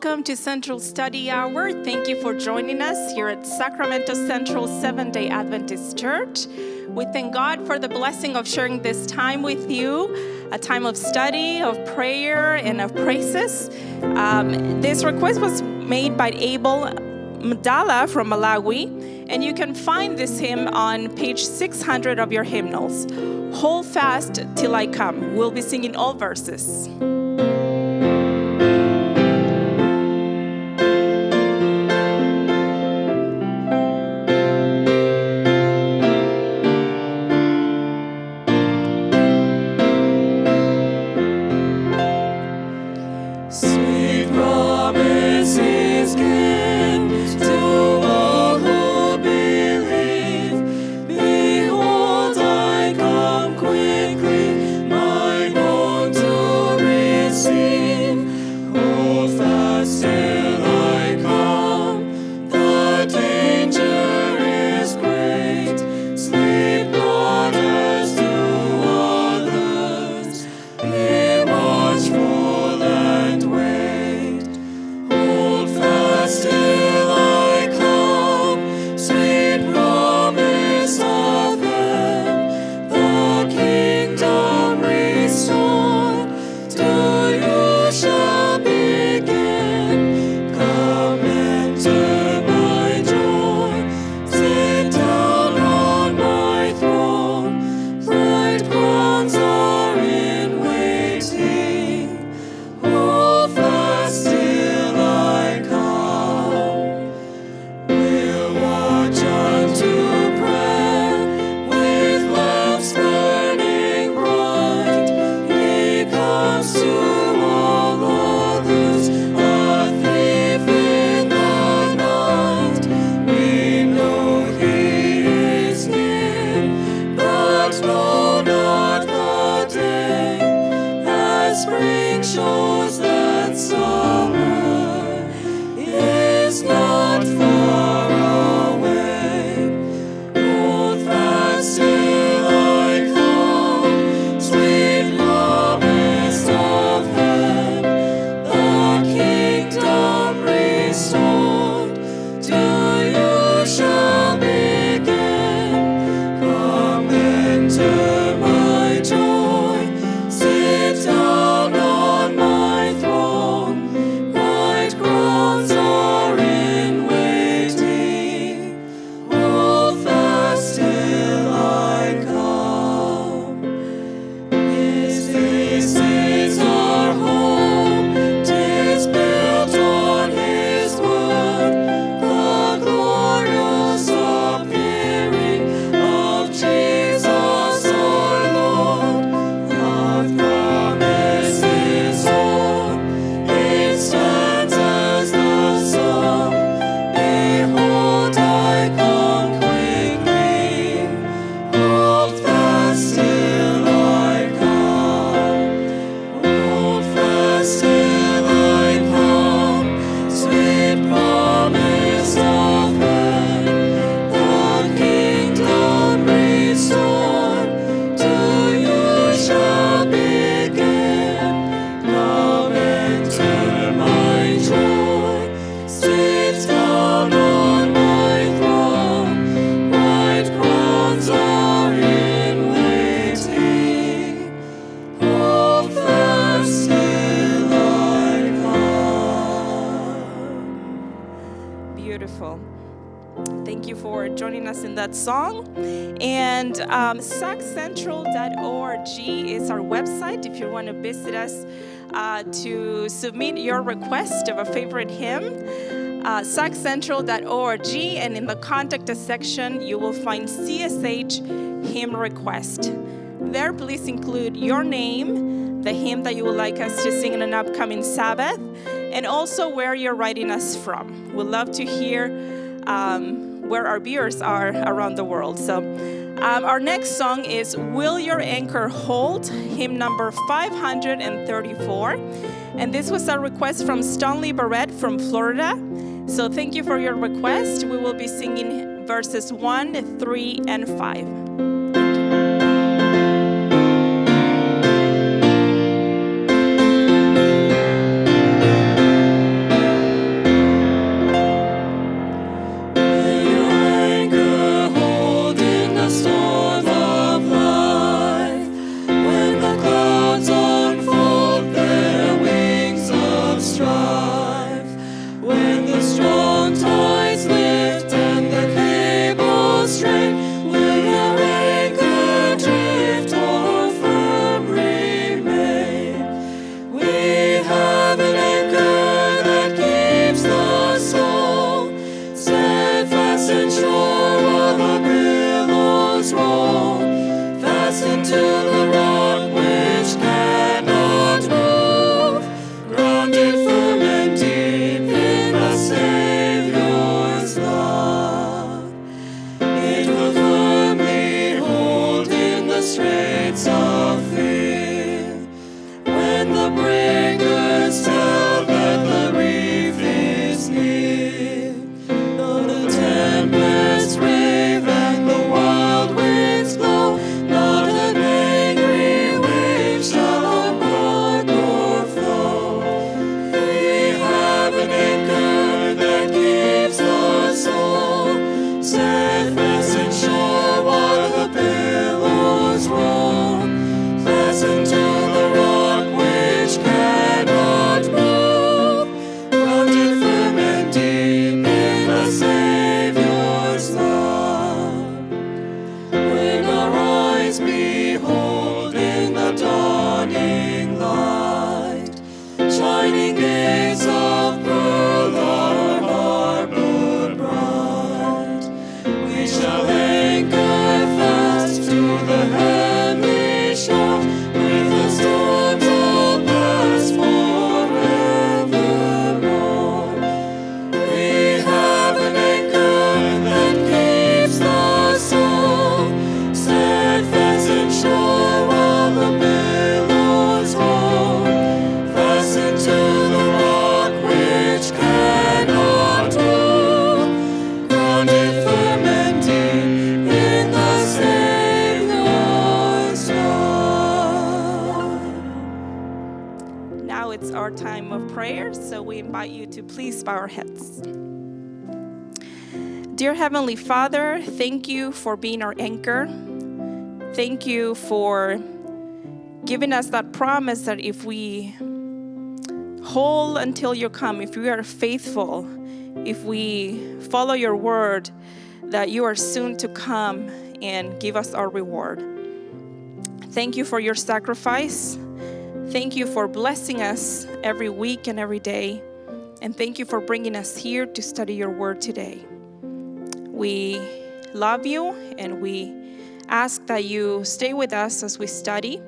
Welcome to Central Study Hour. Thank you for joining us here at Sacramento Central Seventh-day Adventist Church. We thank God for the blessing of sharing this time with you, a time of study, of prayer, and of praises. This request was made by Abel Mdala from Malawi, and you can find this hymn on page 600 of your hymnals. Hold fast till I come. We'll be singing all verses. Song. And saccentral.org is our website if you want to visit us to submit your request of a favorite hymn. saccentral.org, and in the contact us section you will find CSH hymn request. There, please include your name, the hymn that you would like us to sing in an upcoming Sabbath, and also where you're writing us from. We'd love to hear where our viewers are around the world. So our next song is Will Your Anchor Hold, hymn number 534. And this was a request from Stanley Barrett from Florida. So thank you for your request. We will be singing verses 1, 3, and 5. invite you to please bow our heads. Dear Heavenly Father, thank you for being our anchor. Thank you for giving us that promise that if we hold until you come, if we are faithful, if we follow your word, that you are soon to come and give us our reward. Thank you for your sacrifice. Thank you for blessing us every week and every day. And thank you for bringing us here to study your word today. We love you, and we ask that you stay with us as we study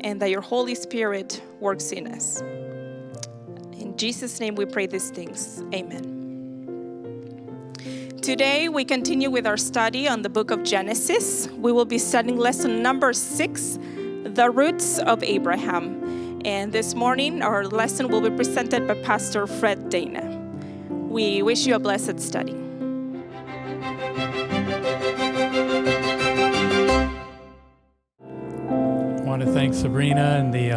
and that your Holy Spirit works in us. In Jesus' name we pray these things. Amen. Today we continue with our study on the book of Genesis. We will be studying lesson number 6, the roots of Abraham. And this morning our lesson will be presented by Pastor Fred Dana. We wish you a blessed study. I want to thank Sabrina and the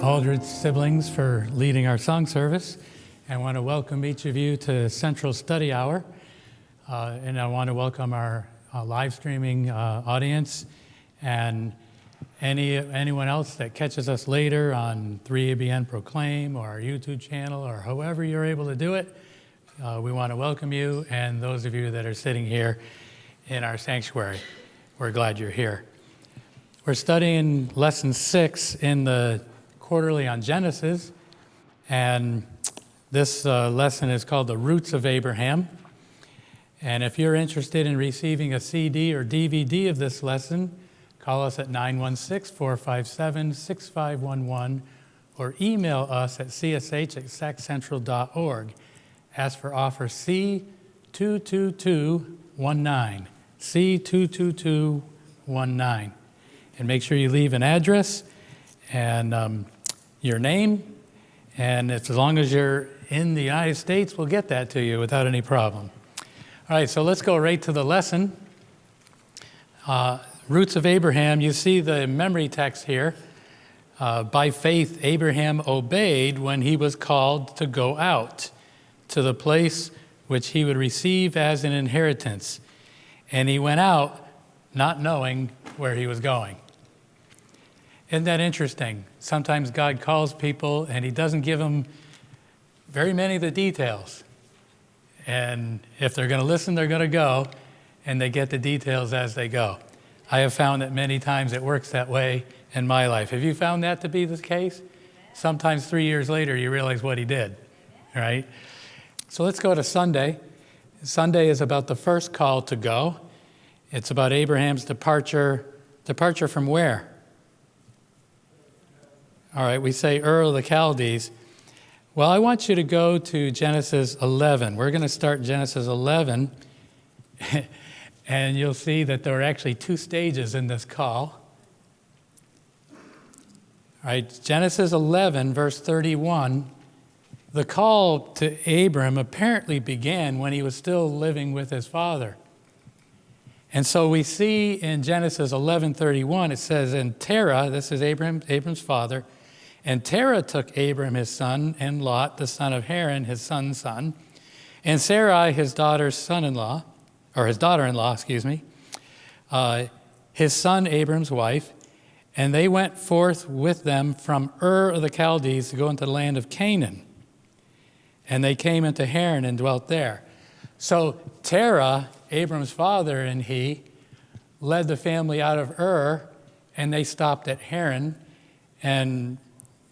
Aldridge siblings for leading our song service. I want to welcome each of you to Central Study Hour. And I want to welcome our live streaming audience and anyone else that catches us later on 3ABN Proclaim or our YouTube channel or however you're able to do it. We want to welcome you, and those of you that are sitting here in our sanctuary. We're glad you're here. We're studying lesson 6 in the quarterly on Genesis, and this lesson is called The Roots of Abraham. And if you're interested in receiving a CD or DVD of this lesson, call us at 916-457-6511 or email us at csh@saccentral.org. Ask for offer C22219, C22219. And make sure you leave an address and your name. And as long as you're in the United States, we'll get that to you without any problem. All right, so let's go right to the lesson. Roots of Abraham, you see the memory text here. By faith, Abraham obeyed when he was called to go out to the place which he would receive as an inheritance. And he went out not knowing where he was going. Isn't that interesting? Sometimes God calls people and he doesn't give them very many of the details. And if they're going to listen, they're going to go, and they get the details as they go. I have found that many times it works that way in my life. Have you found that to be the case? Sometimes 3 years later, you realize what he did, right? So let's go to Sunday. Sunday is about the first call to go. It's about Abraham's departure. Departure from where? All right, we say Ur of the Chaldees. Well, I want you to go to Genesis 11. We're going to start Genesis 11, and you'll see that there are actually 2 stages in this call. All right, Genesis 11, verse 31, the call to Abram apparently began when he was still living with his father. And so we see in Genesis 11:31, it says, and Terah, this is Abram's father, and Terah took Abram his son, and Lot, the son of Haran, his son's son, and Sarai, his daughter's son-in-law, or his daughter-in-law, his son Abram's wife, and they went forth with them from Ur of the Chaldees to go into the land of Canaan. And they came into Haran and dwelt there. So Terah, Abram's father, and he led the family out of Ur, and they stopped at Haran, and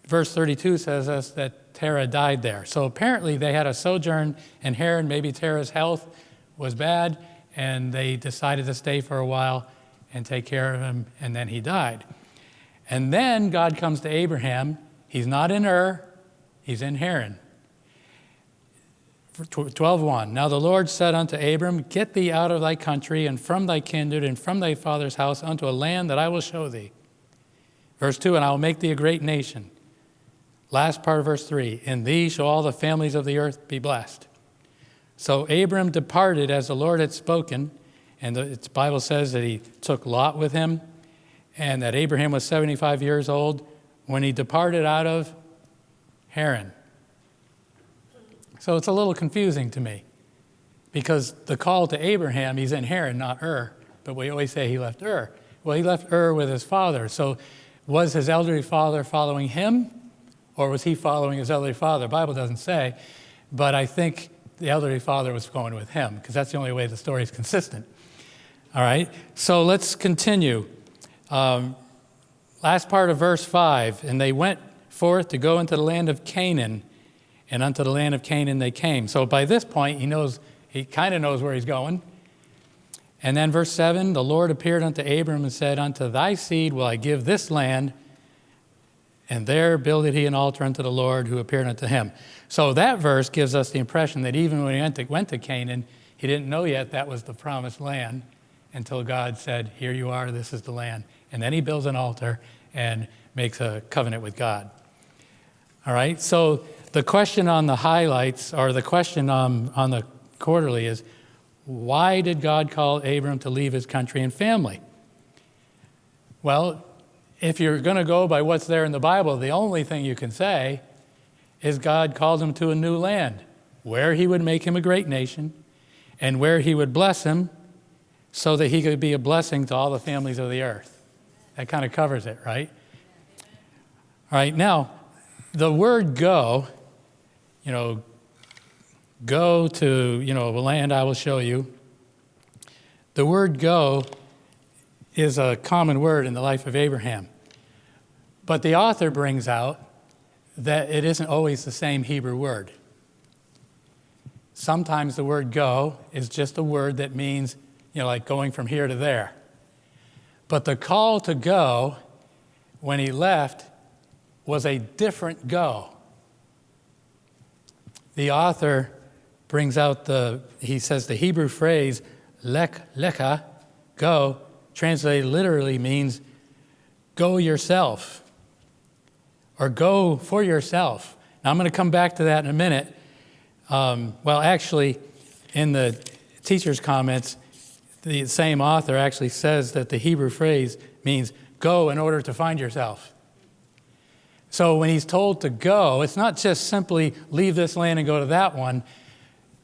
verse 32 says us that Terah died there. So apparently they had a sojourn in Haran. Maybe Terah's health was bad, and they decided to stay for a while and take care of him, and then he died. And then God comes to Abraham. He's not in Ur, he's in Haran. 12:1. Now the Lord said unto Abram, get thee out of thy country and from thy kindred and from thy father's house unto a land that I will show thee. Verse 2, and I will make thee a great nation. Last part of verse 3, in thee shall all the families of the earth be blessed. So Abram departed as the Lord had spoken, and the Bible says that he took Lot with him, and that Abraham was 75 years old when he departed out of Haran. So it's a little confusing to me, because the call to Abraham, he's in Haran, not Ur, but we always say he left Ur. Well, he left Ur with his father. So was his elderly father following him, or was he following his elderly father? The Bible doesn't say, but I think the elderly father was going with him, because that's the only way the story is consistent. All right, so let's continue. Last part of verse 5, and they went forth to go into the land of Canaan, and unto the land of Canaan they came. So by this point, he kind of knows where he's going. And then verse 7, the Lord appeared unto Abram and said, unto thy seed will I give this land, and there builded he an altar unto the Lord who appeared unto him. So that verse gives us the impression that even when he went to Canaan, he didn't know yet that was the promised land until God said, here you are, this is the land. And then he builds an altar and makes a covenant with God. All right, so the question on the highlights, or the question on the quarterly is, why did God call Abram to leave his country and family? Well, if you're going to go by what's there in the Bible, the only thing you can say is God called him to a new land where he would make him a great nation and where he would bless him so that he could be a blessing to all the families of the earth. That kind of covers it, right? All right, now, the word go, go to, a land I will show you. The word go is a common word in the life of Abraham. But the author brings out that it isn't always the same Hebrew word. Sometimes the word go is just a word that means, like going from here to there. But the call to go, when he left, was a different go. The author brings out he says the Hebrew phrase, lecha, go, translated literally means go yourself, or go for yourself. Now, I'm going to come back to that in a minute. Actually, in the teacher's comments, the same author actually says that the Hebrew phrase means go in order to find yourself. So when he's told to go, it's not just simply leave this land and go to that one.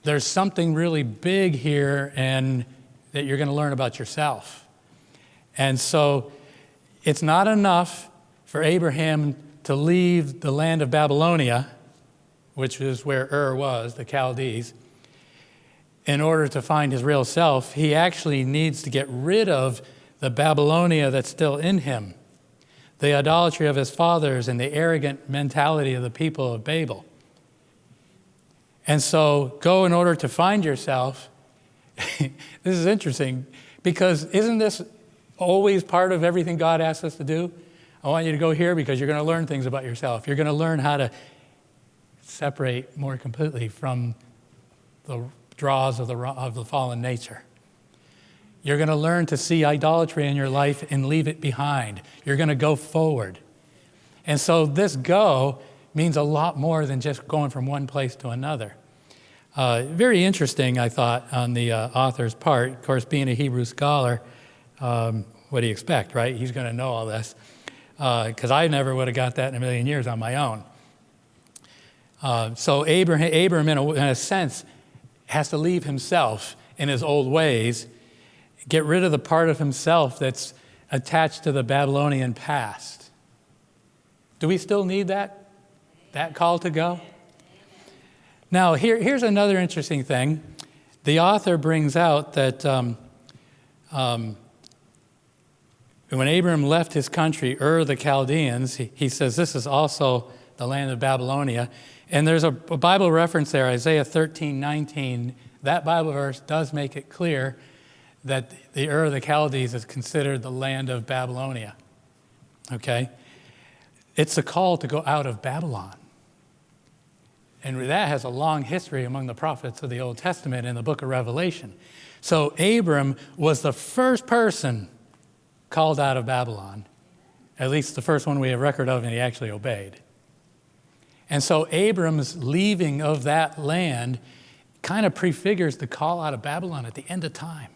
There's something really big here and that you're going to learn about yourself. And so it's not enough for Abraham to leave the land of Babylonia, which is where Ur was, the Chaldees, in order to find his real self. He actually needs to get rid of the Babylonia that's still in him, the idolatry of his fathers and the arrogant mentality of the people of Babel. And so go in order to find yourself. This is interesting, because isn't this always part of everything God asks us to do? I want you to go here because you're going to learn things about yourself. You're going to learn how to separate more completely from the draws of the fallen nature. You're going to learn to see idolatry in your life and leave it behind. You're going to go forward. And so this go means a lot more than just going from one place to another. Very interesting, I thought, on the author's part. Of course, being a Hebrew scholar, what do you expect, right? He's going to know all this, because I never would have got that in a million years on my own. So Abram, in a sense, has to leave himself in his old ways, get rid of the part of himself that's attached to the Babylonian past. Do we still need that call to go? Now, here's another interesting thing. The author brings out that when Abram left his country, Ur the Chaldeans, he says this is also the land of Babylonia. And there's a Bible reference there, Isaiah 13:19. That Bible verse does make it clear that the Ur of the Chaldees is considered the land of Babylonia. Okay? It's a call to go out of Babylon. And that has a long history among the prophets of the Old Testament in the book of Revelation. So Abram was the first person called out of Babylon, at least the first one we have record of, and he actually obeyed. And so Abram's leaving of that land kind of prefigures the call out of Babylon at the end of time.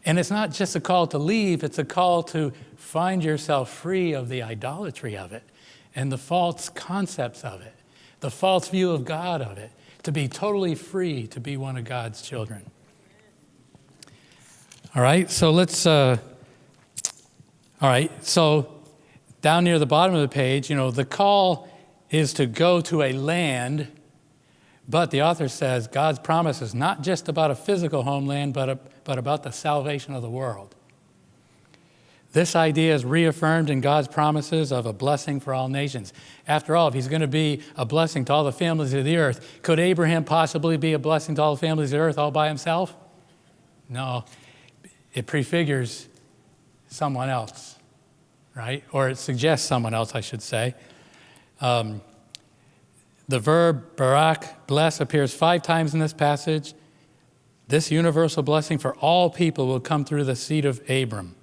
And it's not just a call to leave, it's a call to find yourself free of the idolatry of it and the false concepts of it, the false view of God of it, to be totally free to be one of God's children. All right, so so down near the bottom of the page, the call is to go to a land, but the author says God's promise is not just about a physical homeland, but about the salvation of the world. This idea is reaffirmed in God's promises of a blessing for all nations. After all, if he's going to be a blessing to all the families of the earth, could Abraham possibly be a blessing to all the families of the earth all by himself? No. It prefigures someone else, right? Or it suggests someone else, I should say. The verb barak, bless, appears 5 times in this passage. This universal blessing for all people will come through the seed of Abram,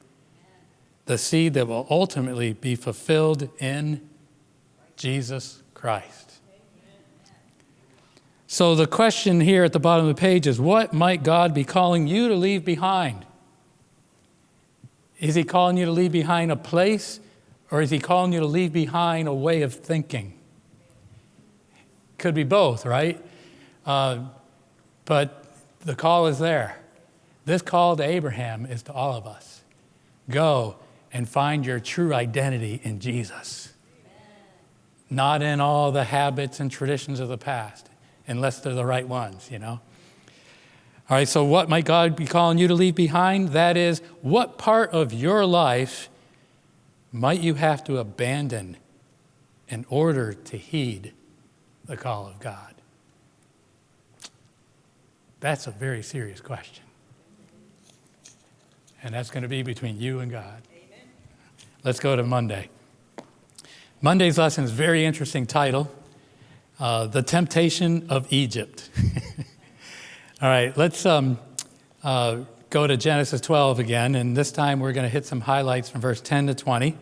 the seed that will ultimately be fulfilled in Jesus Christ. So the question here at the bottom of the page is, what might God be calling you to leave behind? Is he calling you to leave behind a place, or is he calling you to leave behind a way of thinking? Could be both, right? But the call is there. This call to Abraham is to all of us. Go and find your true identity in Jesus. Not in all the habits and traditions of the past, unless they're the right ones, All right, so what might God be calling you to leave behind? That is, what part of your life might you have to abandon in order to heed the call of God? That's a very serious question. And that's going to be between you and God. Amen. Let's go to Monday. Monday's lesson is a very interesting title, The Temptation of Egypt. All right, let's go to Genesis 12 again, and this time we're going to hit some highlights from verse 10 to 20,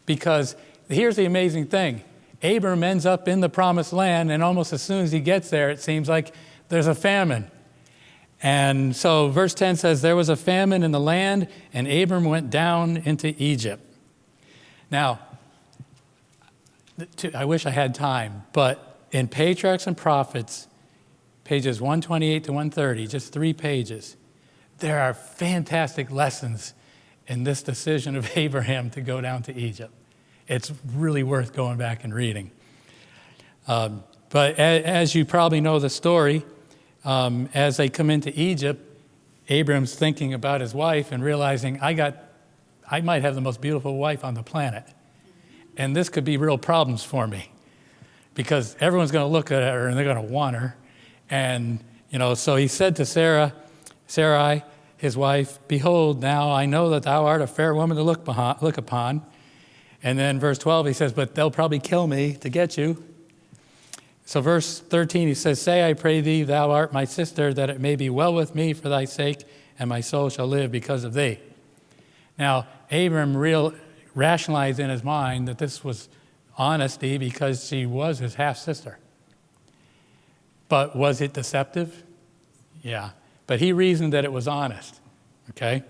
because here's the amazing thing. Abram ends up in the promised land, and almost as soon as he gets there, it seems like there's a famine. And so verse 10 says, there was a famine in the land, and Abram went down into Egypt. Now, I wish I had time, but in Patriarchs and Prophets, pages 128 to 130, just 3 pages, there are fantastic lessons in this decision of Abraham to go down to Egypt. It's really worth going back and reading. But as you probably know the story, as they come into Egypt, Abram's thinking about his wife and realizing, I might have the most beautiful wife on the planet. And this could be real problems for me, because everyone's going to look at her and they're going to want her. And, so he said to Sarai, his wife, behold, now I know that thou art a fair woman to look upon. And then verse 12, he says, but they'll probably kill me to get you. So verse 13, he says, say, I pray thee, thou art my sister, that it may be well with me for thy sake, and my soul shall live because of thee. Now, Abram rationalized in his mind that this was honesty because she was his half-sister. But was it deceptive? Yeah. But he reasoned that it was honest, okay?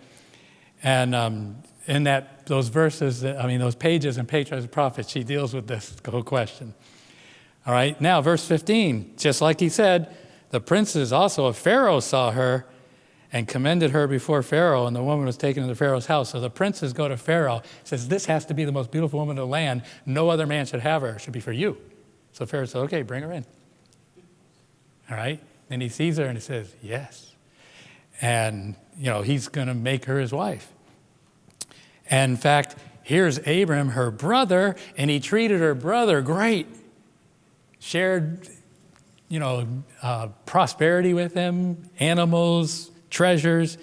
And in those verses, those pages in Patriarchs and Prophets, she deals with this whole question. All right, now verse 15, just like he said, the princes also of Pharaoh saw her and commended her before Pharaoh, and the woman was taken to Pharaoh's house. So the princes go to Pharaoh, says, this has to be the most beautiful woman in the land. No other man should have her. It should be for you. So Pharaoh said, okay, bring her in. All right, then he sees her and he says, yes. And, he's going to make her his wife. And in fact, here's Abram, her brother, and he treated her brother great. Shared, prosperity with him, animals, treasures.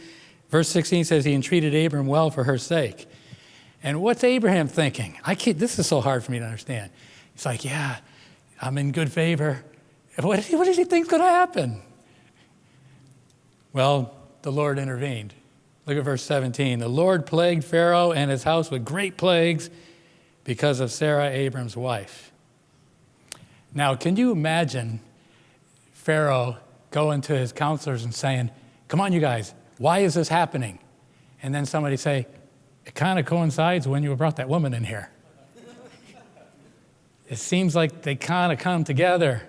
Verse 16 says he entreated Abram well for her sake. And what's Abraham thinking? This is so hard for me to understand. He's like, yeah, I'm in good favor. What does he think's going to happen? Well, the Lord intervened. Look at verse 17. The Lord plagued Pharaoh and his house with great plagues because of Sarah, Abram's wife. Now, can you imagine Pharaoh going to his counselors and saying, come on, you guys, why is this happening? And then somebody say, it kind of coincides when you brought that woman in here. It seems like they kind of come together.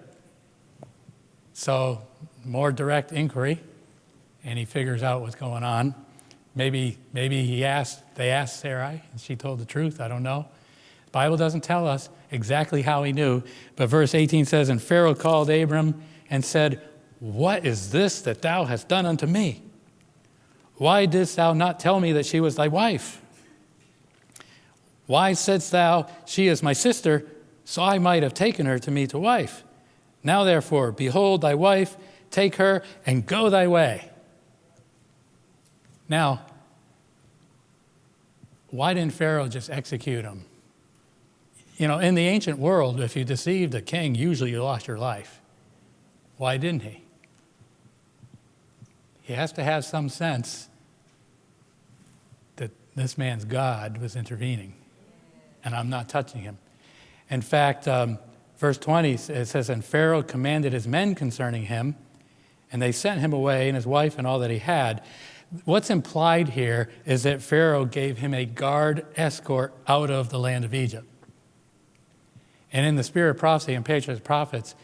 So more direct inquiry, and he figures out what's going on. Maybe they asked Sarai, and she told the truth. I don't know. The Bible doesn't tell us exactly how he knew, but verse 18 says, "And Pharaoh called Abram and said, 'What is this that thou hast done unto me? Why didst thou not tell me that she was thy wife? Why saidst thou, she is my sister, so I might have taken her to me to wife? Now therefore, behold thy wife, take her and go thy way.'" Now, why didn't Pharaoh just execute him? You know, in the ancient world, if you deceived a king, usually you lost your life. Why didn't he? He has to have some sense that this man's God was intervening, and I'm not touching him. In fact, verse 20, it says, "And Pharaoh commanded his men concerning him, and they sent him away and his wife and all that he had." What's implied here is that Pharaoh gave him a guard escort out of the land of Egypt. And in the Spirit of Prophecy and Patriarchs Prophets,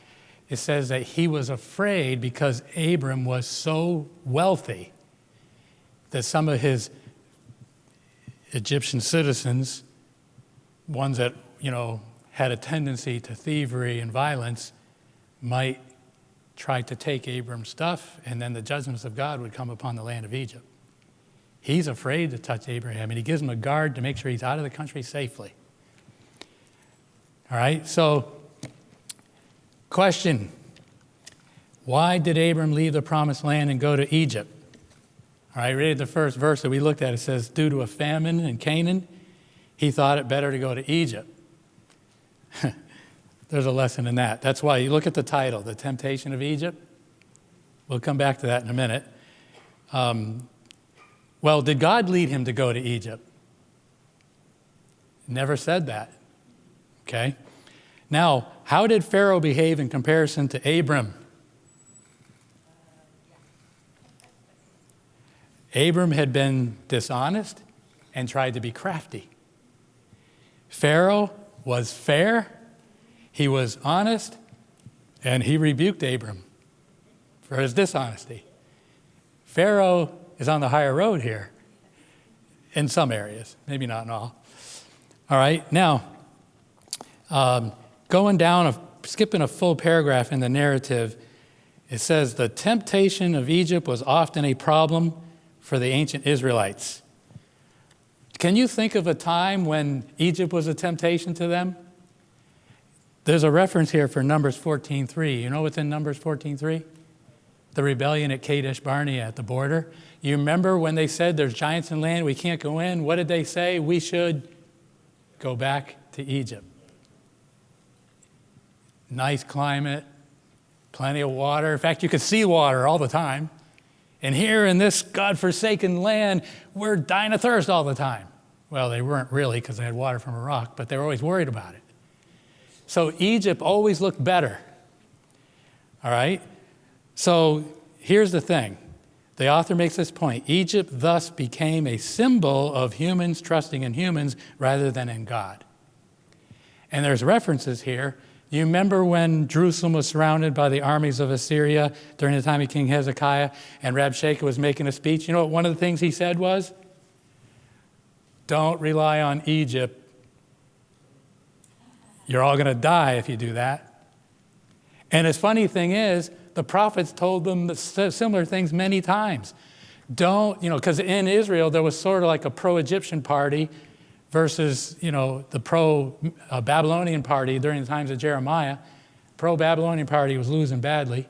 it says that he was afraid because Abram was so wealthy that some of his Egyptian citizens, ones that, had a tendency to thievery and violence, might try to take Abram's stuff, and then the judgments of God would come upon the land of Egypt. He's afraid to touch Abraham, and he gives him a guard to make sure he's out of the country safely. All right, so question: why did Abram leave the promised land and go to Egypt? All right, read the first verse that we looked at. It says, "Due to a famine in Canaan, he thought it better to go to Egypt." There's a lesson in that. That's why you look at the title, The Temptation of Egypt. We'll come back to that in a minute. Well, did God lead him to go to Egypt? Never said that. Okay. Now, how did Pharaoh behave in comparison to Abram? Abram had been dishonest and tried to be crafty. Pharaoh was fair, he was honest, and he rebuked Abram for his dishonesty. Pharaoh is on the higher road here in some areas, maybe not in all. All right, now, going down, skipping a full paragraph in the narrative, it says, "The temptation of Egypt was often a problem for the ancient Israelites." Can you think of a time when Egypt was a temptation to them? There's a reference here for Numbers 14:3. You know what's in Numbers 14:3? The rebellion at Kadesh Barnea at the border. You remember when they said there's giants in land, we can't go in? What did they say? We should go back to Egypt. Nice climate, plenty of water. In fact, you could see water all the time. And here in this God-forsaken land, we're dying of thirst all the time. Well, they weren't really because they had water from a rock, but they were always worried about it. So Egypt always looked better. All right? So here's the thing. The author makes this point. Egypt thus became a symbol of humans trusting in humans rather than in God. And there's references here. You remember when Jerusalem was surrounded by the armies of Assyria during the time of King Hezekiah, and Rabshakeh was making a speech? You know what one of the things he said was? Don't rely on Egypt. You're all going to die if you do that. And the funny thing is, the prophets told them similar things many times. Don't, because in Israel there was sort of like a pro-Egyptian party versus, the pro-Babylonian party during the times of Jeremiah. Pro-Babylonian party was losing badly.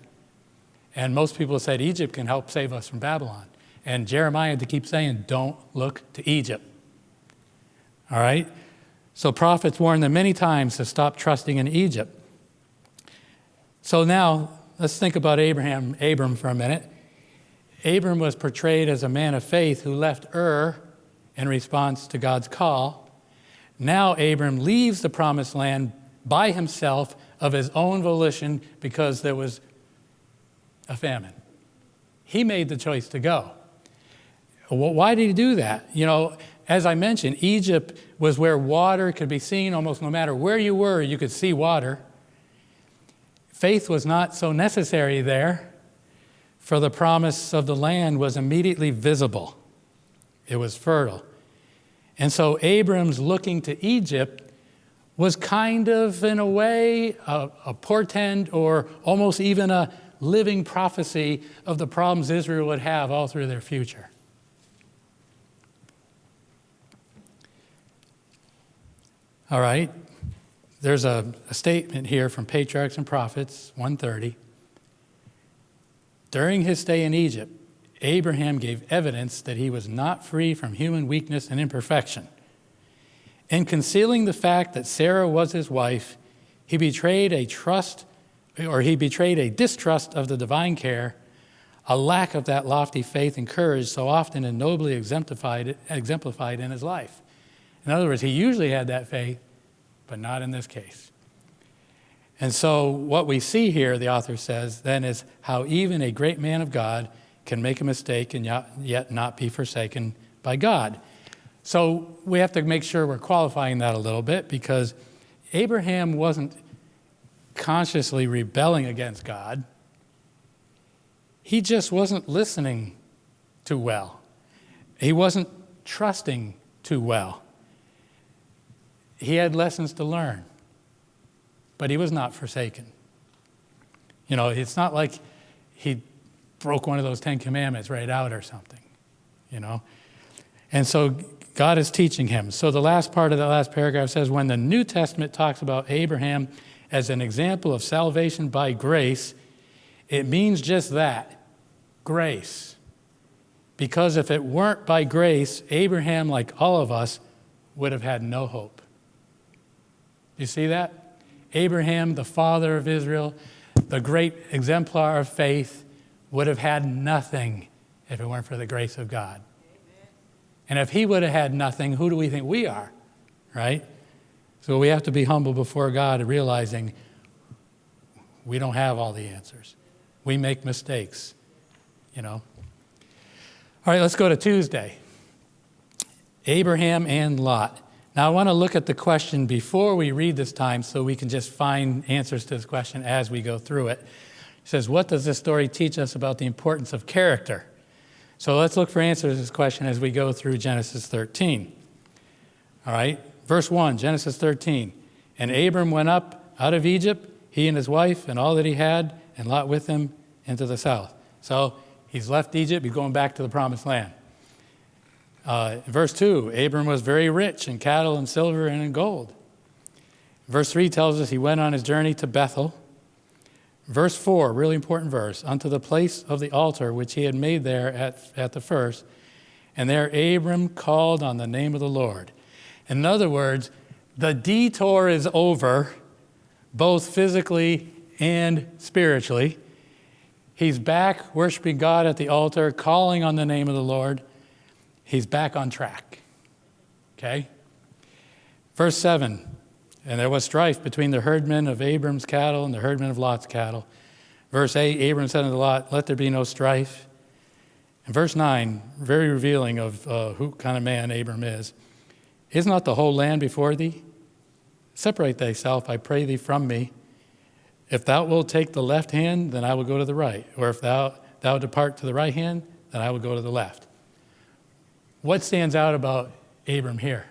And most people said Egypt can help save us from Babylon. And Jeremiah had to keep saying, don't look to Egypt. All right? So prophets warned them many times to stop trusting in Egypt. So now, let's think about Abram for a minute. Abram was portrayed as a man of faith who left Ur in response to God's call. Now Abram leaves the promised land by himself of his own volition because there was a famine. He made the choice to go. Why did he do that? As I mentioned, Egypt was where water could be seen almost no matter where you were, you could see water. Faith was not so necessary there, for the promise of the land was immediately visible. It was fertile. And so Abram's looking to Egypt was kind of, in a way, a portend or almost even a living prophecy of the problems Israel would have all through their future. All right, there's a statement here from Patriarchs and Prophets 130. During his stay in Egypt, Abraham gave evidence that he was not free from human weakness and imperfection. In concealing the fact that Sarah was his wife, he betrayed a distrust of the divine care, a lack of that lofty faith and courage so often and nobly exemplified in his life. In other words, he usually had that faith, but not in this case. And so what we see here, the author says, then is how even a great man of God can make a mistake and yet not be forsaken by God. So we have to make sure we're qualifying that a little bit, because Abraham wasn't consciously rebelling against God. He just wasn't listening too well. He wasn't trusting too well. He had lessons to learn, but he was not forsaken. You know, it's not like he broke one of those 10 commandments right out or something, you know. And so God is teaching him. So the last part of that last paragraph says, when the New Testament talks about Abraham as an example of salvation by grace, it means just that, grace. Because if it weren't by grace, Abraham, like all of us, would have had no hope. You see that? Abraham, the father of Israel, the great exemplar of faith, would have had nothing if it weren't for the grace of God. Amen. And if he would have had nothing, who do we think we are, right? So we have to be humble before God, realizing we don't have all the answers. We make mistakes, you know. All right, let's go to Tuesday. Abraham and Lot. Now, I want to look at the question before we read this time so we can just find answers to this question as we go through it. It says, what does this story teach us about the importance of character? So let's look for answers to this question as we go through Genesis 13. All right, verse 1, Genesis 13. And Abram went up out of Egypt, he and his wife and all that he had, and Lot with him into the south. So he's left Egypt, he's going back to the promised land. Verse 2, Abram was very rich in cattle and silver and in gold. Verse 3 tells us he went on his journey to Bethel. Verse 4, really important verse, unto the place of the altar which he had made there at the first. And there Abram called on the name of the Lord. In other words, the detour is over, both physically and spiritually. He's back worshiping God at the altar, calling on the name of the Lord. He's back on track, okay? Verse 7, and there was strife between the herdmen of Abram's cattle and the herdmen of Lot's cattle. Verse 8, Abram said unto Lot, let there be no strife. And verse 9, very revealing of who kind of man Abram is. Is not the whole land before thee? Separate thyself, I pray thee, from me. If thou wilt take the left hand, then I will go to the right. Or if thou depart to the right hand, then I will go to the left. What stands out about Abram here?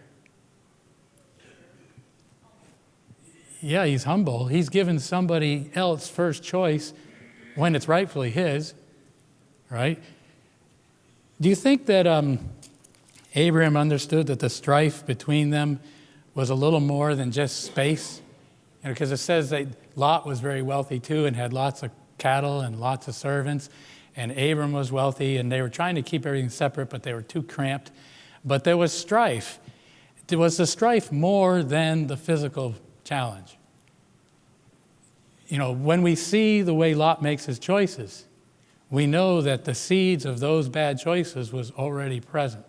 Yeah, he's humble. He's given somebody else first choice when it's rightfully his, right? Do you think that Abraham understood that the strife between them was a little more than just space? Because it says that Lot was very wealthy too and had lots of cattle and lots of servants. And Abram was wealthy, and they were trying to keep everything separate, but they were too cramped. But there was strife. Was the strife more than the physical challenge? You know, when we see the way Lot makes his choices, we know that the seeds of those bad choices was already present.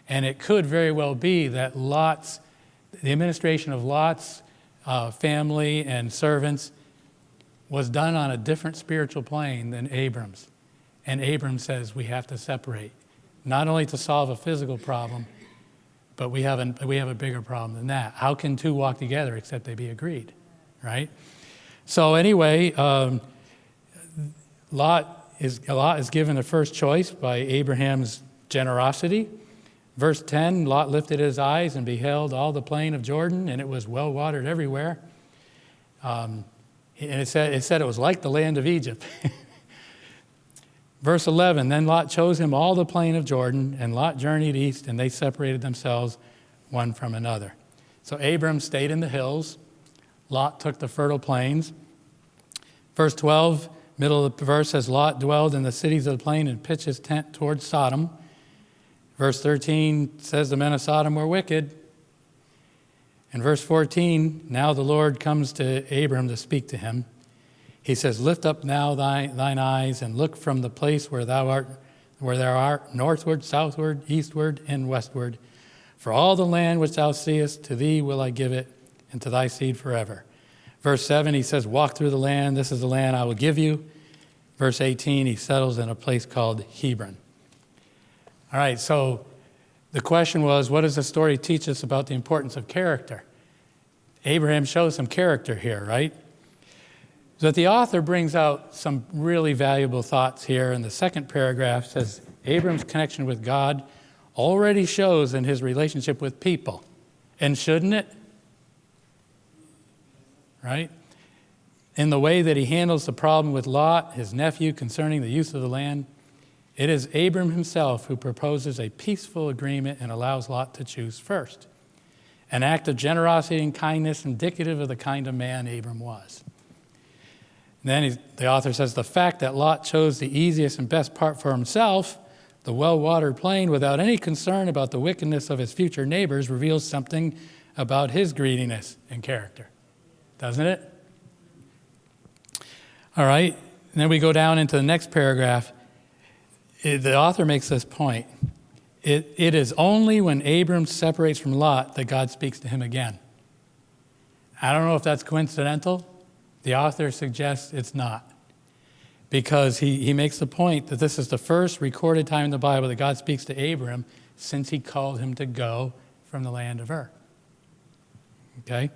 And it could very well be that the administration of Lot's family and servants was done on a different spiritual plane than Abram's. And Abram says we have to separate, not only to solve a physical problem, but we have a bigger problem than that. How can two walk together except they be agreed, right? So anyway, Lot is given the first choice by Abraham's generosity. Verse 10, Lot lifted his eyes and beheld all the plain of Jordan, and it was well watered everywhere. And it said it was like the land of Egypt. Verse 11, then Lot chose him all the plain of Jordan, and Lot journeyed east, and they separated themselves one from another. So Abram stayed in the hills. Lot took the fertile plains. Verse 12, middle of the verse says, Lot dwelled in the cities of the plain and pitched his tent towards Sodom. Verse 13 says the men of Sodom were wicked. In verse 14, now the Lord comes to Abram to speak to him. He says, lift up now thine eyes and look from the place where thou art northward, southward, eastward, and westward. For all the land which thou seest, to thee will I give it, and to thy seed forever. Verse 7, he says, walk through the land. This is the land I will give you. Verse 18, he settles in a place called Hebron. All right, so the question was, what does the story teach us about the importance of character? Abraham shows some character here, right? So the author brings out some really valuable thoughts here. In the second paragraph says, Abram's connection with God already shows in his relationship with people. And shouldn't it? Right? In the way that he handles the problem with Lot, his nephew, concerning the use of the land, it is Abram himself who proposes a peaceful agreement and allows Lot to choose first. An act of generosity and kindness indicative of the kind of man Abram was. And then the author says, the fact that Lot chose the easiest and best part for himself, the well-watered plain, without any concern about the wickedness of his future neighbors, reveals something about his greediness and character. Doesn't it? All right, and then we go down into the next paragraph. The author makes this point. It is only when Abram separates from Lot that God speaks to him again. I don't know if that's coincidental. The author suggests it's not. Because he makes the point that this is the first recorded time in the Bible that God speaks to Abram since he called him to go from the land of Ur. Okay?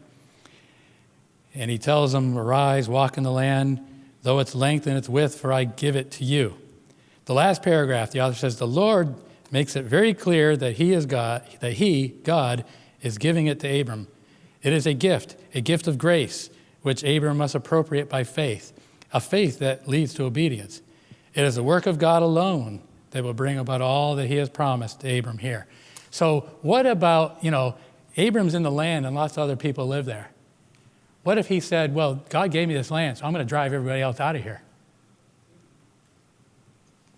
And he tells him, arise, walk in the land, though its length and its width, for I give it to you. The last paragraph, the author says, the Lord makes it very clear that he is God, God, is giving it to Abram. It is a gift of grace, which Abram must appropriate by faith, a faith that leads to obedience. It is the work of God alone that will bring about all that he has promised to Abram here. So what about, Abram's in the land and lots of other people live there. What if he said, well, God gave me this land, so I'm going to drive everybody else out of here?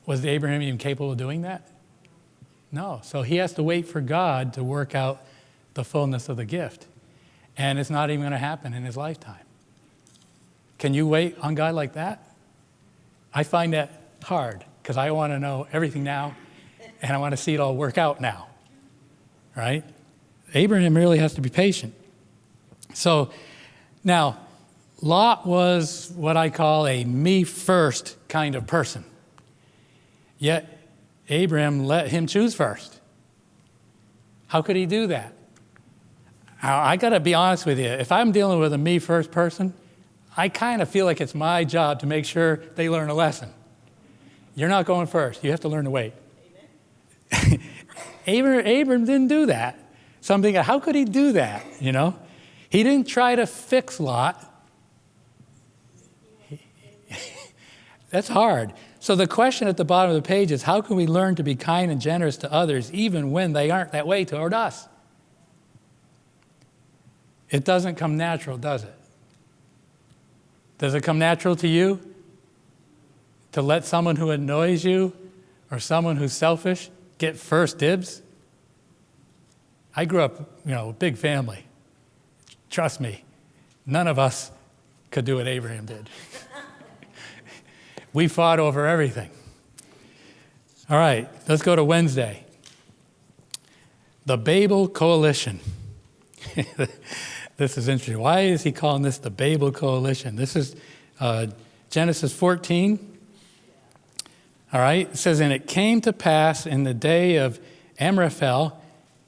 Was Abraham even capable of doing that? No. So he has to wait for God to work out the fullness of the gift. And it's not even going to happen in his lifetime. Can you wait on God like that? I find that hard because I want to know everything now and I want to see it all work out now. Right? Abraham really has to be patient. So now, Lot was what I call a me first kind of person. Yet Abraham let him choose first. How could he do that? I got to be honest with you. If I'm dealing with a me first person, I kind of feel like it's my job to make sure they learn a lesson. You're not going first. You have to learn to wait. Abram didn't do that. So I'm thinking, how could he do that? He didn't try to fix Lot. That's hard. So the question at the bottom of the page is, how can we learn to be kind and generous to others even when they aren't that way toward us? It doesn't come natural, does it? Does it come natural to you to let someone who annoys you or someone who's selfish get first dibs? I grew up, a big family. Trust me, none of us could do what Abraham did. We fought over everything. All right, let's go to Wednesday. The Babel Coalition. This is interesting. Why is he calling this the Babel Coalition? This is Genesis 14. All right, it says, and it came to pass in the day of Amraphel,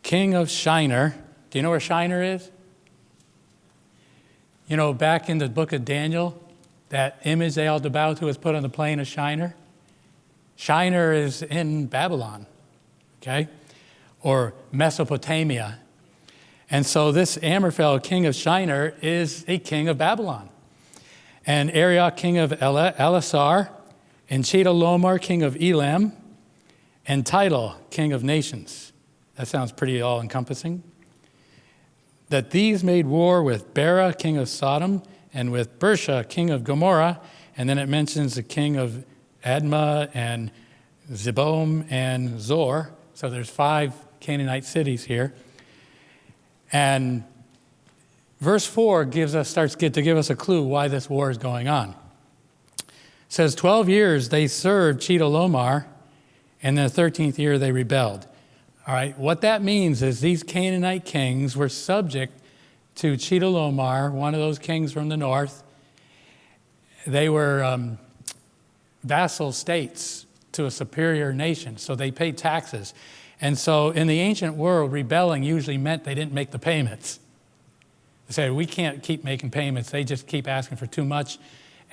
king of Shinar. Do you know where Shinar is? You know, back in the book of Daniel, that image they all bow to was put on the plain of Shinar. Shinar is in Babylon, okay? Or Mesopotamia. And so this Amraphel, king of Shinar, is a king of Babylon. And Arioch, king of Elasar, and Chedorlaomer, king of Elam, and Tidal, king of nations. That sounds pretty all-encompassing. That these made war with Bera, king of Sodom, and with Bersha, king of Gomorrah. And then it mentions the king of Admah and Zeboim and Zor. So there's 5 Canaanite cities here. And verse 4 starts to give us a clue why this war is going on. It says, 12 years they served Chedorlaomer, and in the 13th year they rebelled. All right, what that means is these Canaanite kings were subject to Chedorlaomer, one of those kings from the north. They were vassal states to a superior nation, so they paid taxes. And so in the ancient world, rebelling usually meant they didn't make the payments. They said, we can't keep making payments. They just keep asking for too much.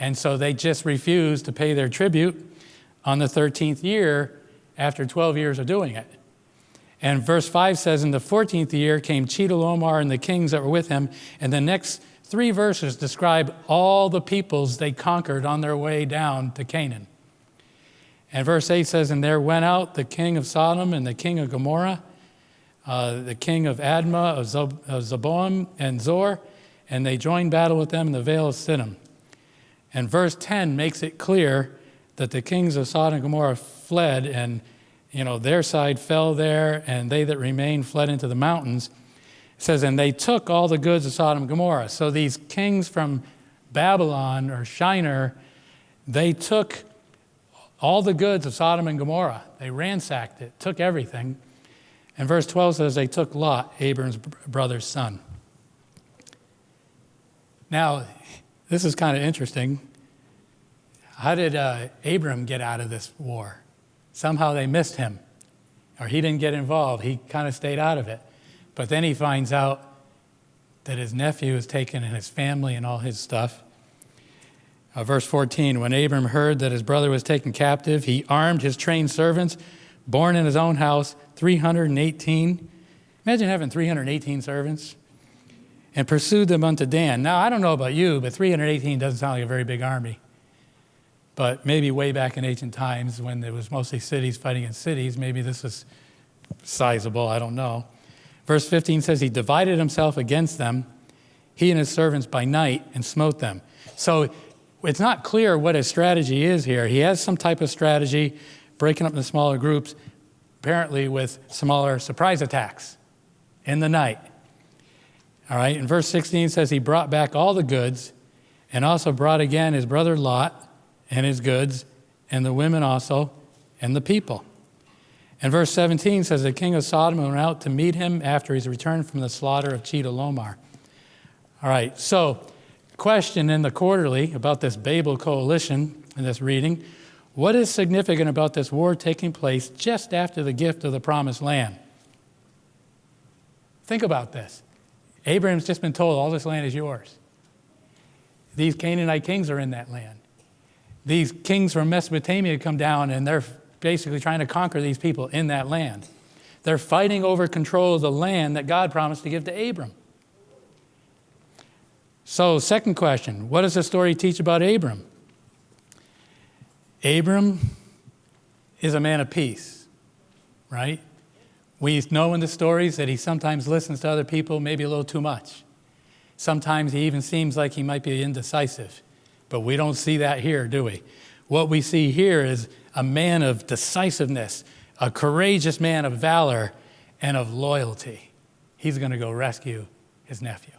And so they just refused to pay their tribute on the 13th year after 12 years of doing it. And verse 5 says, in the 14th year came Chedorlaomer and the kings that were with him. And the next 3 verses describe all the peoples they conquered on their way down to Canaan. And verse 8 says, and there went out the king of Sodom and the king of Gomorrah, the king of Admah, of Zeboim and Zor, and they joined battle with them in the vale of Siddim. And verse 10 makes it clear that the kings of Sodom and Gomorrah fled, and their side fell there, and they that remained fled into the mountains. It says, and they took all the goods of Sodom and Gomorrah. So these kings from Babylon or Shinar, they took all the goods of Sodom and Gomorrah. They ransacked it, took everything. And verse 12 says they took Lot, Abram's brother's son. Now, this is kind of interesting. How did Abram get out of this war? Somehow they missed him, or he didn't get involved. He kind of stayed out of it. But then he finds out that his nephew is taken and his family and all his stuff. Verse 14, when Abram heard that his brother was taken captive, he armed his trained servants, born in his own house, 318. Imagine having 318 servants. And pursued them unto Dan. Now, I don't know about you, but 318 doesn't sound like a very big army. But maybe way back in ancient times when there was mostly cities fighting against cities, maybe this was sizable, I don't know. Verse 15 says he divided himself against them, he and his servants by night, and smote them. So it's not clear what his strategy is here. He has some type of strategy, breaking up into smaller groups, apparently with smaller surprise attacks in the night. All right, and verse 16 says he brought back all the goods, and also brought again his brother Lot, and his goods, and the women also, and the people. And verse 17 says the king of Sodom went out to meet him after he's returned from the slaughter of Chedorlaomer. All right, so question in the quarterly about this Babel coalition in this reading. What is significant about this war taking place just after the gift of the promised land? Think about this. Abraham's just been told all this land is yours. These Canaanite kings are in that land. These kings from Mesopotamia come down and they're basically trying to conquer these people in that land. They're fighting over control of the land that God promised to give to Abram. So, second question, what does the story teach about Abram? Abram is a man of peace, right? We know in the stories that he sometimes listens to other people, maybe a little too much. Sometimes he even seems like he might be indecisive. But we don't see that here, do we? What we see here is a man of decisiveness, a courageous man of valor and of loyalty. He's going to go rescue his nephew.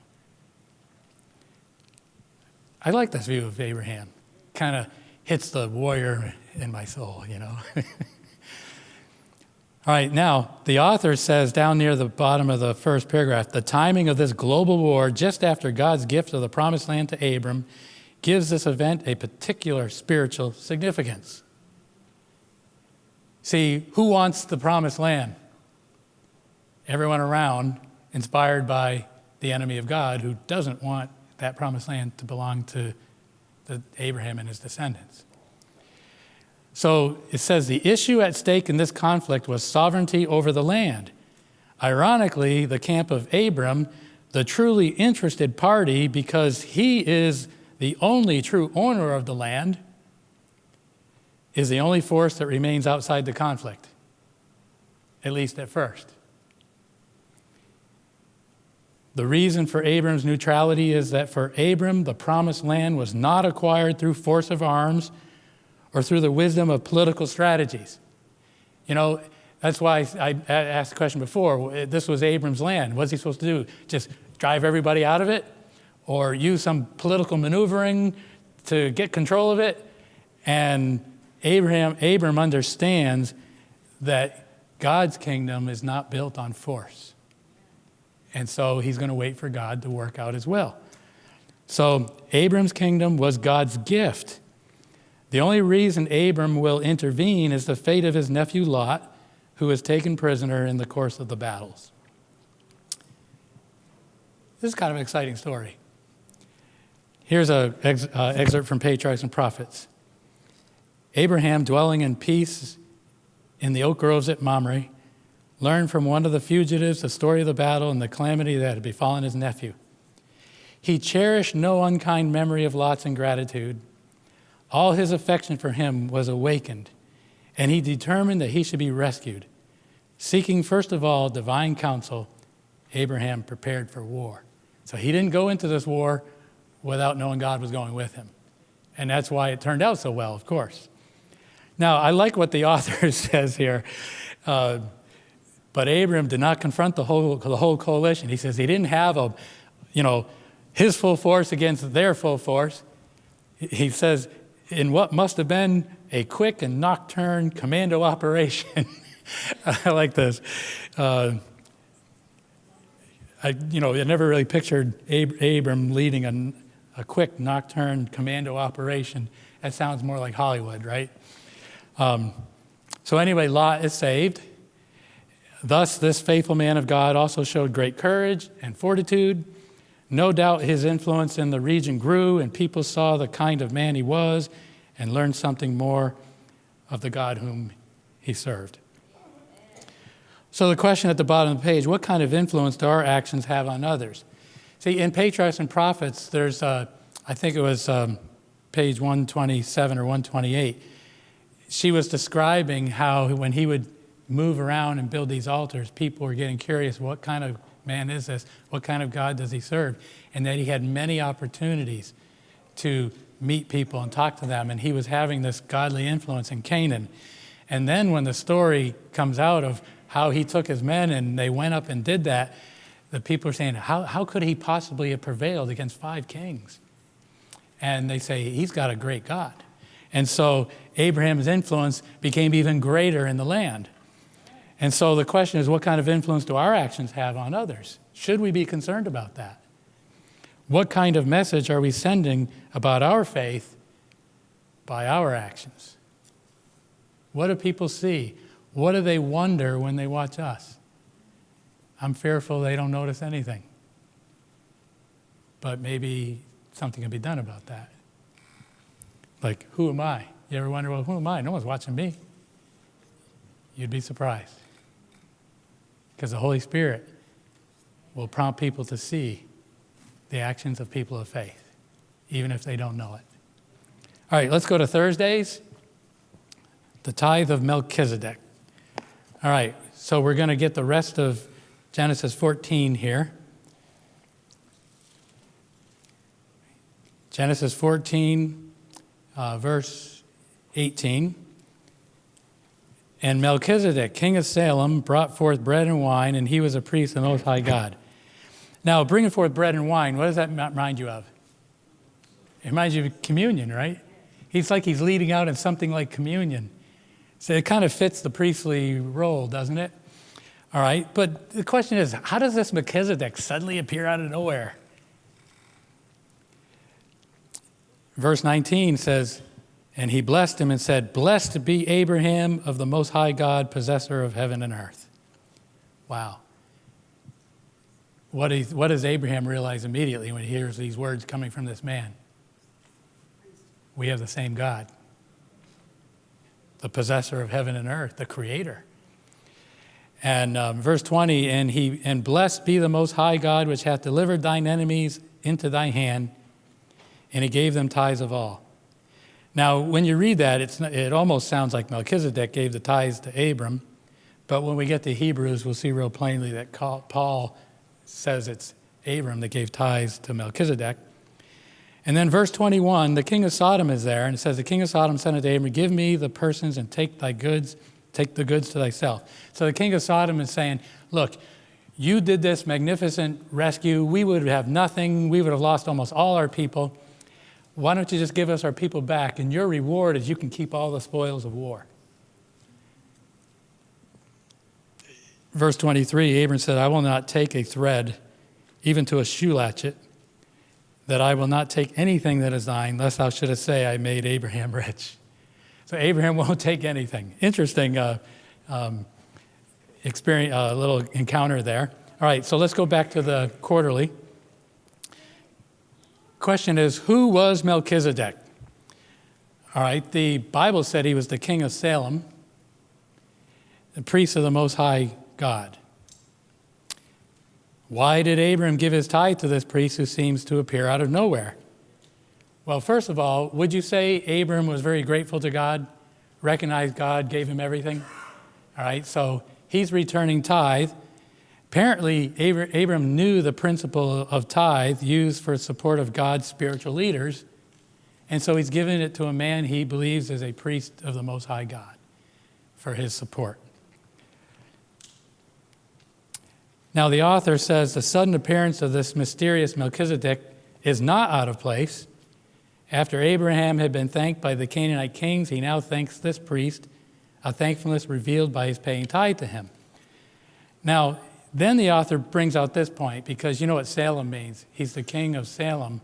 I like this view of Abraham. Kind of hits the warrior in my soul, All right, now, the author says down near the bottom of the first paragraph, the timing of this global war just after God's gift of the promised land to Abram gives this event a particular spiritual significance. See, who wants the promised land? Everyone around, inspired by the enemy of God, who doesn't want that promised land to belong to Abraham and his descendants. So it says the issue at stake in this conflict was sovereignty over the land. Ironically, the camp of Abram, the truly interested party, because he is the only true owner of the land, is the only force that remains outside the conflict, at least at first. The reason for Abram's neutrality is that for Abram, the promised land was not acquired through force of arms or through the wisdom of political strategies. You know, that's why I asked the question before. This was Abram's land. What's he supposed to do? Just drive everybody out of it? Or use some political maneuvering to get control of it? And Abram understands that God's kingdom is not built on force. And so he's going to wait for God to work out his will. So Abram's kingdom was God's gift. The only reason Abram will intervene is the fate of his nephew Lot, who was taken prisoner in the course of the battles. This is kind of an exciting story. Here's an excerpt from Patriarchs and Prophets. Abraham, dwelling in peace in the oak groves at Mamre, learned from one of the fugitives the story of the battle and the calamity that had befallen his nephew. He cherished no unkind memory of Lot's ingratitude. All his affection for him was awakened, and he determined that he should be rescued. Seeking first of all divine counsel, Abraham prepared for war. So he didn't go into this war without knowing God was going with him. And that's why it turned out so well, of course. Now, I like what the author says here. But Abram did not confront the whole coalition. He says he didn't have his full force against their full force. He says, in what must have been a quick and nocturne commando operation. I like this. I never really pictured Abram leading a quick nocturne commando operation. That sounds more like Hollywood, right? So anyway, Lot is saved. Thus, this faithful man of God also showed great courage and fortitude. No doubt his influence in the region grew, and people saw the kind of man he was and learned something more of the God whom he served. So the question at the bottom of the page, what kind of influence do our actions have on others? See, in Patriarchs and Prophets, there's, I think it was page 127 or 128, she was describing how when he would move around and build these altars, people were getting curious, what kind of man is this? What kind of God does he serve? And that he had many opportunities to meet people and talk to them, and he was having this godly influence in Canaan. And then when the story comes out of how he took his men and they went up and did that, the people are saying, how could he possibly have prevailed against 5 kings? And they say, he's got a great God. And so Abraham's influence became even greater in the land. And so the question is, what kind of influence do our actions have on others? Should we be concerned about that? What kind of message are we sending about our faith by our actions? What do people see? What do they wonder when they watch us? I'm fearful they don't notice anything. But maybe something can be done about that. Like, who am I? You ever wonder, well, who am I? No one's watching me. You'd be surprised. Because the Holy Spirit will prompt people to see the actions of people of faith, even if they don't know it. All right, let's go to Thursdays. The tithe of Melchizedek. All right, so we're going to get the rest of Genesis 14 here. Genesis 14, verse 18. And Melchizedek, king of Salem, brought forth bread and wine, and he was a priest of the Most High God. Now, bringing forth bread and wine, what does that remind you of? It reminds you of communion, right? He's leading out in something like communion. So it kind of fits the priestly role, doesn't it? All right, but the question is, how does this Melchizedek suddenly appear out of nowhere? Verse 19 says, and he blessed him and said, blessed be Abraham of the Most High God, possessor of heaven and earth. Wow. what does Abraham realize immediately when he hears these words coming from this man? We have the same God, the possessor of heaven and earth, the creator. And verse 20, and blessed be the Most High God, which hath delivered thine enemies into thy hand, and he gave them tithes of all. Now, when you read that, it almost sounds like Melchizedek gave the tithes to Abram, but when we get to Hebrews, we'll see real plainly that Paul says it's Abram that gave tithes to Melchizedek. And then verse 21, the king of Sodom is there, and it says, the king of Sodom said unto Abram, give me the persons and take the goods to thyself. So the king of Sodom is saying, look, you did this magnificent rescue. We would have nothing. We would have lost almost all our people. Why don't you just give us our people back? And your reward is you can keep all the spoils of war. Verse 23, Abram said, I will not take a thread, even to a shoe latchet, that I will not take anything that is thine, lest thou shouldest say, I made Abraham rich. So Abraham won't take anything. Interesting experience, little encounter there. All right, so let's go back to the quarterly. Question is, who was Melchizedek? All right, the Bible said he was the king of Salem, the priest of the Most High God. Why did Abram give his tithe to this priest who seems to appear out of nowhere? Well, first of all, would you say Abram was very grateful to God, recognized God, gave him everything? All right, so he's returning tithe. Apparently, Abram knew the principle of tithe used for support of God's spiritual leaders, and so he's giving it to a man he believes is a priest of the Most High God for his support. Now, the author says the sudden appearance of this mysterious Melchizedek is not out of place. After Abraham had been thanked by the Canaanite kings, he now thanks this priest, a thankfulness revealed by his paying tithe to him. Now, then the author brings out this point, because you know what Salem means. He's the king of Salem.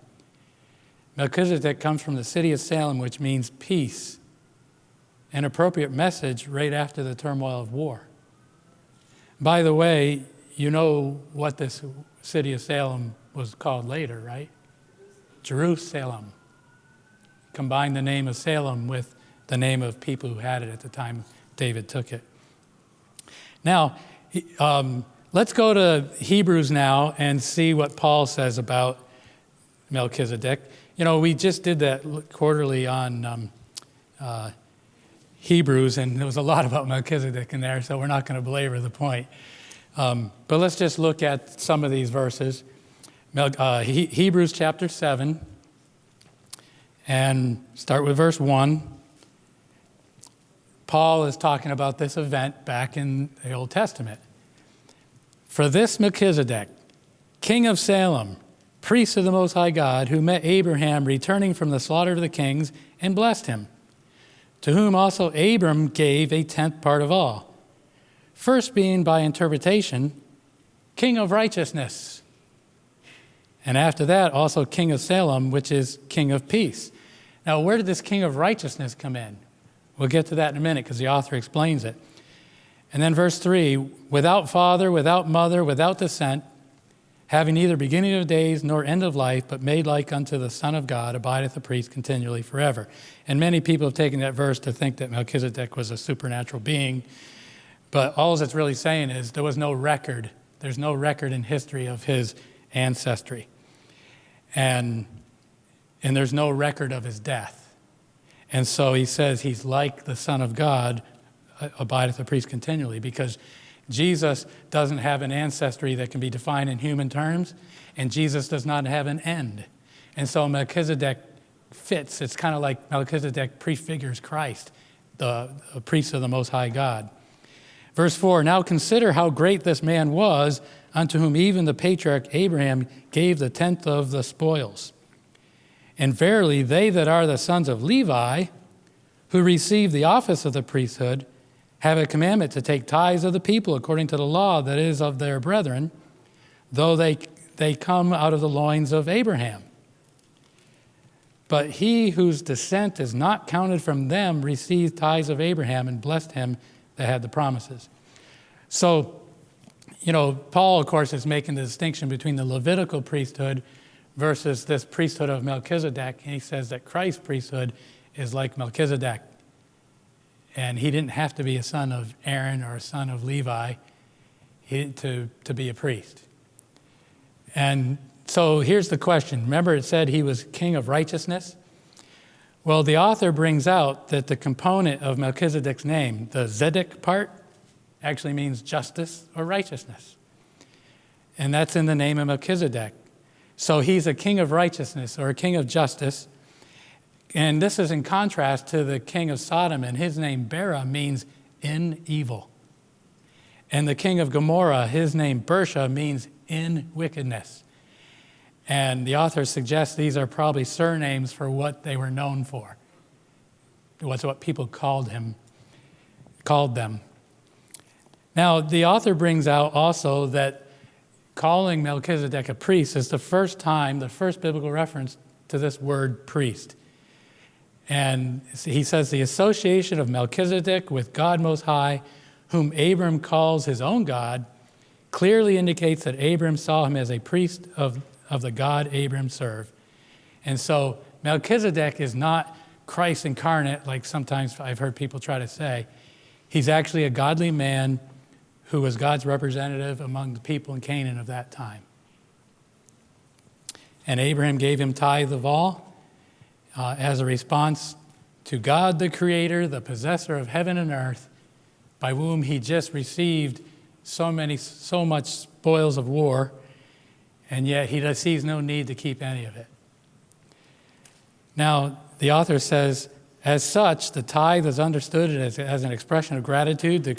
Melchizedek comes from the city of Salem, which means peace, an appropriate message right after the turmoil of war. By the way, you know what this city of Salem was called later, right? Jerusalem. Combine the name of Salem with the name of people who had it at the time David took it. Now, let's go to Hebrews now and see what Paul says about Melchizedek. You know, we just did that quarterly on Hebrews, and there was a lot about Melchizedek in there, so we're not going to belabor the point. But let's just look at some of these verses. Hebrews chapter 7, and start with verse 1. Paul is talking about this event back in the Old Testament. For this Melchizedek, king of Salem, priest of the Most High God, who met Abraham returning from the slaughter of the kings and blessed him, to whom also Abram gave a tenth part of all, first being by interpretation, king of righteousness, and after that also king of Salem, which is king of peace. Now, where did this king of righteousness come in? We'll get to that in a minute because the author explains it. And then verse 3, without father, without mother, without descent, having neither beginning of days nor end of life, but made like unto the Son of God, abideth a priest continually forever. And many people have taken that verse to think that Melchizedek was a supernatural being. But all it's really saying is there was no record. There's no record in history of his ancestry. And there's no record of his death. And so he says he's like the Son of God, abideth a priest continually, because Jesus doesn't have an ancestry that can be defined in human terms, and Jesus does not have an end. And so Melchizedek fits. It's kind of like Melchizedek prefigures Christ, the priest of the Most High God. Verse 4, now consider how great this man was, unto whom even the patriarch Abraham gave the tenth of the spoils. And verily, they that are the sons of Levi, who receive the office of the priesthood, have a commandment to take tithes of the people according to the law that is of their brethren, though they come out of the loins of Abraham. But he whose descent is not counted from them received tithes of Abraham and blessed him that had the promises. So Paul, of course, is making the distinction between the Levitical priesthood versus this priesthood of Melchizedek. And he says that Christ's priesthood is like Melchizedek. And he didn't have to be a son of Aaron or a son of Levi to be a priest. And so here's the question. Remember it said he was king of righteousness? Well, the author brings out that the component of Melchizedek's name, the Zedek part, actually means justice or righteousness. And that's in the name of Melchizedek. So he's a king of righteousness or a king of justice. And this is in contrast to the king of Sodom, and his name Bera means in evil. And the king of Gomorrah, his name Bersha, means in wickedness. And the author suggests these are probably surnames for what they were known for. It was what people called them. Now, the author brings out also that calling Melchizedek a priest is the first biblical reference to this word priest. And he says the association of Melchizedek with God Most High, whom Abram calls his own God, clearly indicates that Abram saw him as a priest of the God Abram served. And so Melchizedek is not Christ incarnate, like sometimes I've heard people try to say. He's actually a godly man who was God's representative among the people in Canaan of that time. And Abraham gave him tithe of all as a response to God the Creator, the possessor of heaven and earth, by whom he just received so much spoils of war, and yet he sees no need to keep any of it. Now, the author says, as such, the tithe is understood as an expression of gratitude to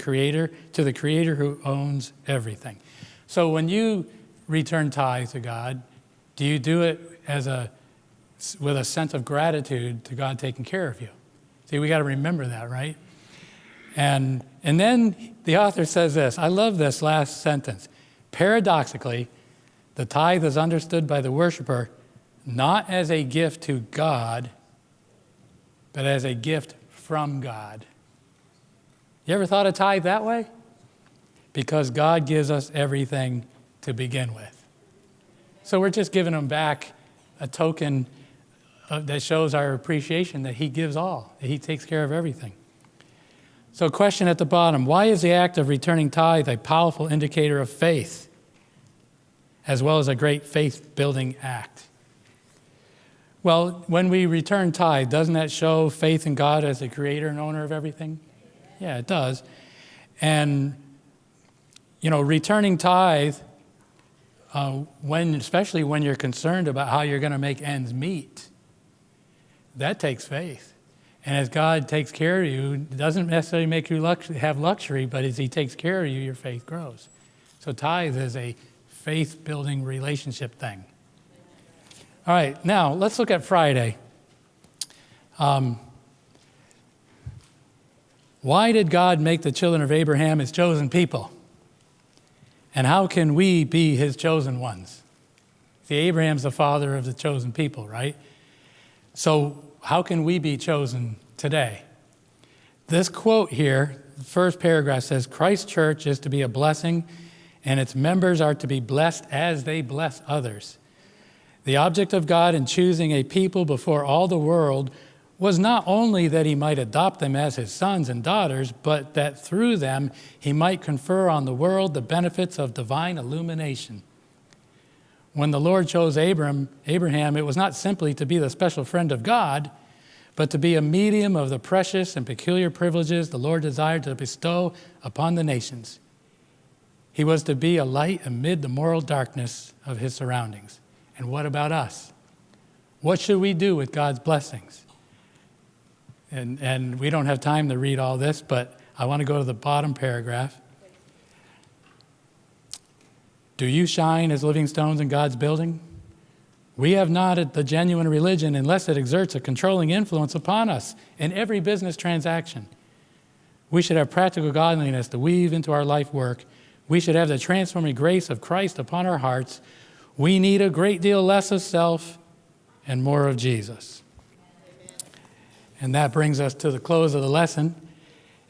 the Creator who owns everything. So when you return tithe to God, do you do it with a sense of gratitude to God taking care of you? See, we got to remember that, right? And then the author says this. I love this last sentence. Paradoxically, the tithe is understood by the worshiper not as a gift to God, but as a gift from God. You ever thought of tithe that way? Because God gives us everything to begin with. So we're just giving him back a token that shows our appreciation that he gives all, that he takes care of everything. So question at the bottom, why is the act of returning tithe a powerful indicator of faith, as well as a great faith-building act? Well, when we return tithe, doesn't that show faith in God as the creator and owner of everything? Yeah, it does. And, returning tithe, especially when you're concerned about how you're going to make ends meet, that takes faith. And as God takes care of you, it doesn't necessarily make you have luxury, but as he takes care of you, your faith grows. So tithe is a faith-building relationship thing. All right, now let's look at Friday. Why did God make the children of Abraham his chosen people? And how can we be his chosen ones? See, Abraham's the father of the chosen people, right? So how can we be chosen today? This quote here, the first paragraph says, Christ's church is to be a blessing, and its members are to be blessed as they bless others. The object of God in choosing a people before all the world was not only that he might adopt them as his sons and daughters, but that through them he might confer on the world the benefits of divine illumination. When the Lord chose Abraham, it was not simply to be the special friend of God, but to be a medium of the precious and peculiar privileges the Lord desired to bestow upon the nations. He was to be a light amid the moral darkness of his surroundings. And what about us? What should we do with God's blessings? And we don't have time to read all this, but I want to go to the bottom paragraph. Do you shine as living stones in God's building? We have not the genuine religion unless it exerts a controlling influence upon us in every business transaction. We should have practical godliness to weave into our life work. We should have the transforming grace of Christ upon our hearts. We need a great deal less of self and more of Jesus. And that brings us to the close of the lesson.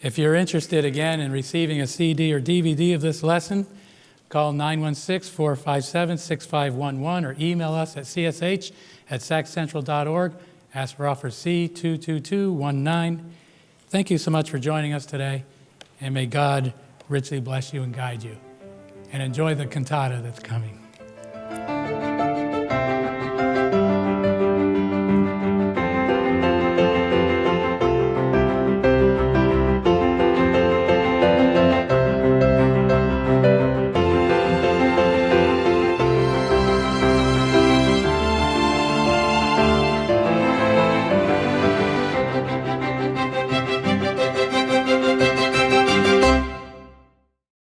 If you're interested again in receiving a CD or DVD of this lesson, call 916-457-6511 or email us at csh@saccentral.org. Ask for offer C22219. Thank you so much for joining us today, and may God richly bless you and guide you. And enjoy the cantata that's coming.